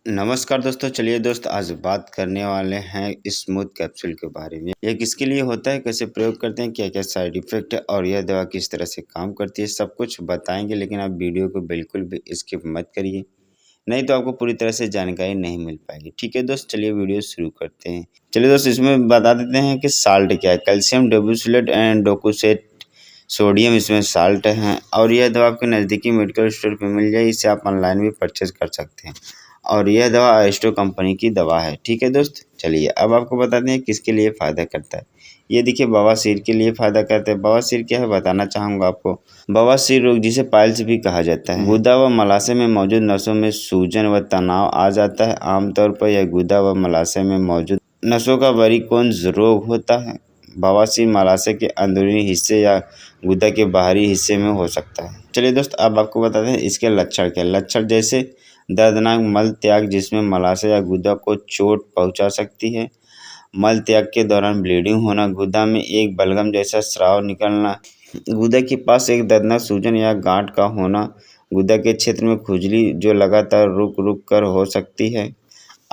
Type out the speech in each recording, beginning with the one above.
नमस्कार दोस्तों, चलिए दोस्त आज बात करने वाले हैं स्मूथ कैप्सूल के बारे में। यह किसके लिए होता है, कैसे प्रयोग करते हैं, क्या क्या साइड इफ़ेक्ट है और यह दवा किस तरह से काम करती है, सब कुछ बताएंगे। लेकिन आप वीडियो को बिल्कुल भी स्किप मत करिए, नहीं तो आपको पूरी तरह से जानकारी नहीं मिल पाएगी। ठीक है दोस्त, चलिए वीडियो शुरू करते हैं। चलिए दोस्त, इसमें बता देते हैं कि साल्ट क्या है। कैल्शियम डोबुसिलेट एंड डोकुसेट सोडियम इसमें साल्ट है और यह दवा आपके नज़दीकी मेडिकल स्टोर पे मिल जाए। इसे आप ऑनलाइन भी परचेज कर सकते हैं और यह दवा एस्टो कंपनी की दवा है। ठीक है दोस्त, चलिए अब आपको बताते हैं किसके लिए फ़ायदा करता है। ये देखिए, बवासीर के लिए फ़ायदा करता है। बवासीर क्या है बताना चाहूँगा आपको। बवासीर रोग, जिसे पाइल्स भी कहा जाता है, गुदा व मलाशय में मौजूद नसों में सूजन व तनाव आ जाता है। आमतौर पर यह गुदा व मलाशय में मौजूद नसों का वरीकोन्स रोग होता है। बवासीर मलाशय के अंदरूनी हिस्से या गुदा के बाहरी हिस्से में हो सकता है। चलिए दोस्त, अब आपको बताते हैं इसके लक्षण क्या। लक्षण जैसे दर्दनाक मल त्याग, जिसमें मलाशय या गुदा को चोट पहुंचा सकती है। मल त्याग के दौरान ब्लीडिंग होना, गुदा में एक बलगम जैसा स्राव निकलना, गुदा के पास एक दर्दनाक सूजन या गांठ का होना, गुदा के क्षेत्र में खुजली जो लगातार रुक रुक कर हो सकती है।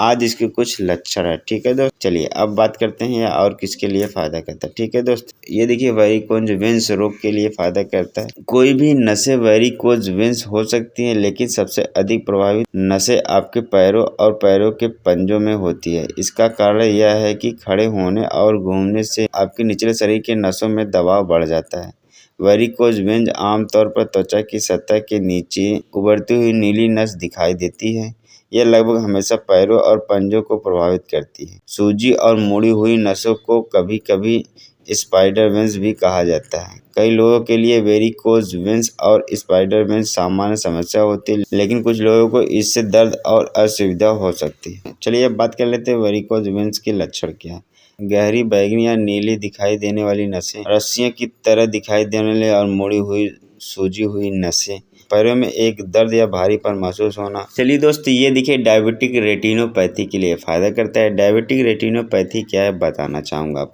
आज इसके कुछ लक्षण है। ठीक है दोस्त, चलिए अब बात करते हैं या और किसके लिए फ़ायदा करता है। ठीक है दोस्त, ये देखिए वेरिकोज वेन्स रोग के लिए फ़ायदा करता है। कोई भी नसें वेरिकोज वेन्स हो सकती हैं, लेकिन सबसे अधिक प्रभावित नसें आपके पैरों और पैरों के पंजों में होती है। इसका कारण यह है कि खड़े होने और घूमने से आपके निचले शरीर के नसों में दबाव बढ़ जाता है। वेरिकोज वेन्स आमतौर पर त्वचा की सतह के नीचे उभरती हुई नीली नस दिखाई देती है। यह लगभग हमेशा पैरों और पंजों को प्रभावित करती है। सूजी और मुड़ी हुई नसों को कभी कभी स्पाइडर वेन्स भी कहा जाता है। कई लोगों के लिए वेरिकोज वेन्स और स्पाइडर वेन्स सामान्य समस्या होती है, लेकिन कुछ लोगों को इससे दर्द और असुविधा हो सकती है। चलिए अब बात कर लेते हैं वेरिकोज वेन्स के लक्षण क्या है। गहरी बैंगनी या नीली दिखाई देने वाली नसें, रस्सियों की तरह दिखाई देने वाली और मुड़ी हुई सूजी हुई नसें, पैरों में एक दर्द या भारीपन महसूस होना। चलिए दोस्त, ये देखिए डायबिटिक रेटिनोपैथी के लिए फ़ायदा करता है। डायबिटिक रेटिनोपैथी क्या है बताना चाहूँगा आप।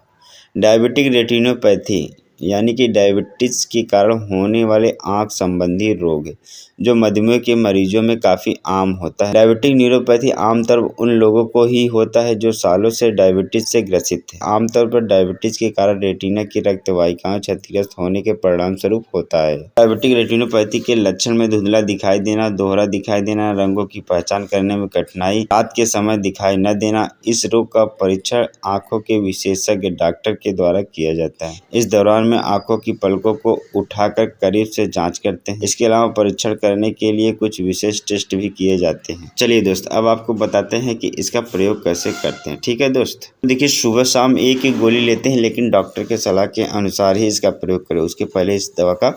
डायबिटिक रेटिनोपैथी यानी कि डायबिटीज़ के कारण होने वाले आँख संबंधी रोग है, जो मधुमेह के मरीजों में काफ़ी आम होता है। डायबिटिक न्यूरोपैथी आमतौर पर उन लोगों को ही होता है जो सालों से डायबिटीज़ से ग्रसित है। आमतौर पर डायबिटीज़ के कारण रेटिना की रक्त वाहिकाएं क्षतिग्रस्त होने के परिणामस्वरूप होता है। डायबिटिक रेटिनोपैथी के लक्षण में धुंधला दिखाई देना, दोहरा दिखाई देना, रंगों की पहचान करने में कठिनाई, रात के समय दिखाई न देना। इस रोग का परीक्षण आँखों के विशेषज्ञ डॉक्टर के द्वारा किया जाता है। इस दौरान में आंखों की पलकों को उठाकर करीब से जांच करते हैं। इसके अलावा परीक्षण करने के लिए कुछ विशेष टेस्ट भी किए जाते हैं। चलिए दोस्त, अब आपको बताते हैं कि इसका प्रयोग कैसे करते हैं। ठीक है दोस्त, देखिए सुबह शाम एक ही गोली लेते हैं, लेकिन डॉक्टर के सलाह के अनुसार ही इसका प्रयोग करें। उसके पहले इस दवा का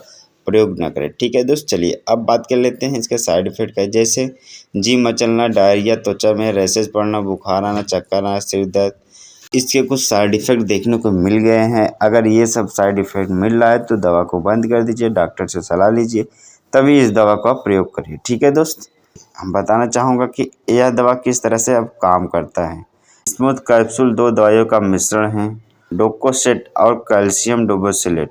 प्रयोग न करें। ठीक है दोस्त, चलिए अब बात कर लेते हैं इसके साइड इफेक्ट का। जैसे जी मचलना, डायरिया, त्वचा में रैशेज पड़ना, बुखार आना, चक्कर आना, सिर दर्द, इसके कुछ साइड इफ़ेक्ट देखने को मिल गए हैं। अगर ये सब साइड इफ़ेक्ट मिल रहा है तो दवा को बंद कर दीजिए, डॉक्टर से सलाह लीजिए, तभी इस दवा का प्रयोग करिए। ठीक है दोस्त, हम बताना चाहूँगा कि यह दवा किस तरह से अब काम करता है। स्मूथ कैप्सूल दो दवाइयों का मिश्रण है, डोकोसेट और कैल्शियम डोबोसिलेट।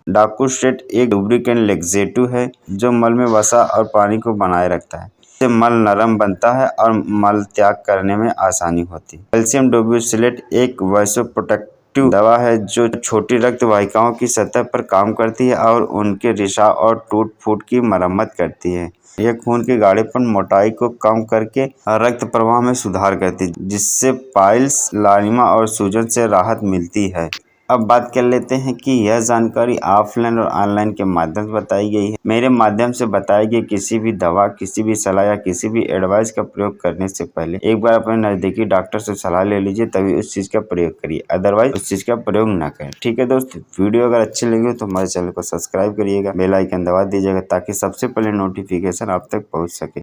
डोकोसेट एक लुब्रिकेंट लेक्सेटिव है जो मल में वसा और पानी को बनाए रखता है। इससे मल नरम बनता है और मल त्याग करने में आसानी होती है। कैल्शियम डोबोसिलेट एक वैसोप्रोटेक्टिव दवा है जो छोटी रक्त वाहिकाओं की सतह पर काम करती है और उनके रिसाव और टूट फूट की मरम्मत करती है। यह खून के गाढ़ेपन, मोटाई को कम करके रक्त प्रवाह में सुधार करती है, जिससे पाइल्स, लालिमा और सूजन से राहत मिलती है। अब बात कर लेते हैं कि यह जानकारी ऑफलाइन और ऑनलाइन के माध्यम से बताई गई है। मेरे माध्यम से बताई गई किसी भी दवा, किसी भी सलाह या किसी भी एडवाइस का प्रयोग करने से पहले एक बार अपने नज़दीकी डॉक्टर से सलाह ले लीजिए, तभी उस चीज़ का प्रयोग करिए, अदरवाइज उस चीज़ का प्रयोग ना करें। ठीक है दोस्त, वीडियो अगर अच्छी लगी हो तो हमारे चैनल को सब्सक्राइब करिएगा, बेल आइकन दबा दीजिएगा ताकि सबसे पहले नोटिफिकेशन आप तक पहुँच सके।